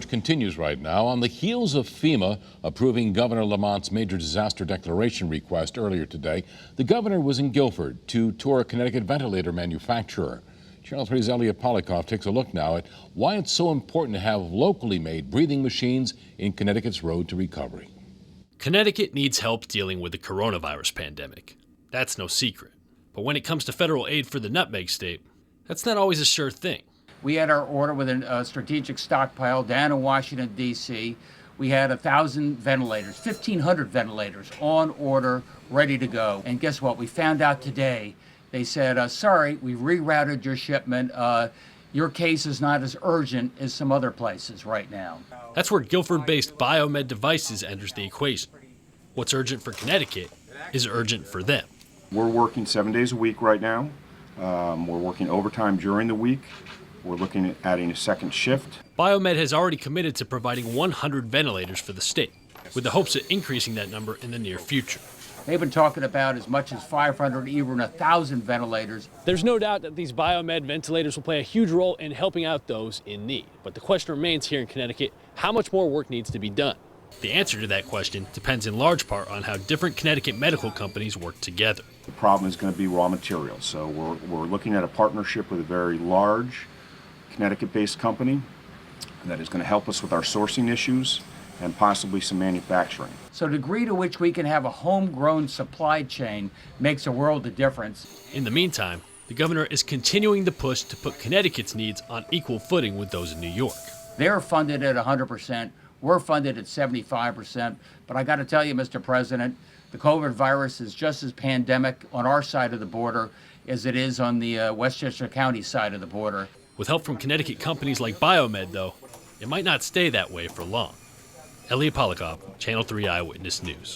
Continues right now on the heels of FEMA approving Governor Lamont's major disaster declaration request earlier today. The governor was in Guilford to tour a Connecticut ventilator manufacturer. Channel 3's Elliot Polikoff takes a look now at why it's so important to have locally made breathing machines in Connecticut's road to recovery. Connecticut needs help dealing with the coronavirus pandemic. That's no secret. But when it comes to federal aid for the nutmeg state, that's not always a sure thing. We had our order with a strategic stockpile down in Washington, D.C. We had 1,000 ventilators, 1,500 ventilators on order, ready to go. And guess what? We found out today. They said, sorry, we rerouted your shipment. Your case is not as urgent as some other places right now. That's where Guilford-based Biomed Devices enters the equation. What's urgent for Connecticut is urgent for them. We're working 7 days a week right now. We're working overtime during the week. We're looking at adding a second shift. Biomed has already committed to providing 100 ventilators for the state, with the hopes of increasing that number in the near future. They've been talking about as much as 500, even 1,000 ventilators. There's no doubt that these Biomed ventilators will play a huge role in helping out those in need. But the question remains here in Connecticut, how much more work needs to be done? The answer to that question depends in large part on how different Connecticut medical companies work together. The problem is going to be raw materials. So we're looking at a partnership with a very large Connecticut-based company that is going to help us with our sourcing issues and possibly some manufacturing. So the degree to which we can have a homegrown supply chain makes a world of difference. In the meantime, the governor is continuing the push to put Connecticut's needs on equal footing with those in New York. They're funded at 100%. We're funded at 75%. But I got to tell you, Mr. President, the COVID virus is just as pandemic on our side of the border as it is on the Westchester County side of the border. With help from Connecticut companies like Biomed, though, it might not stay that way for long. Elliot Polikoff, Channel 3 Eyewitness News.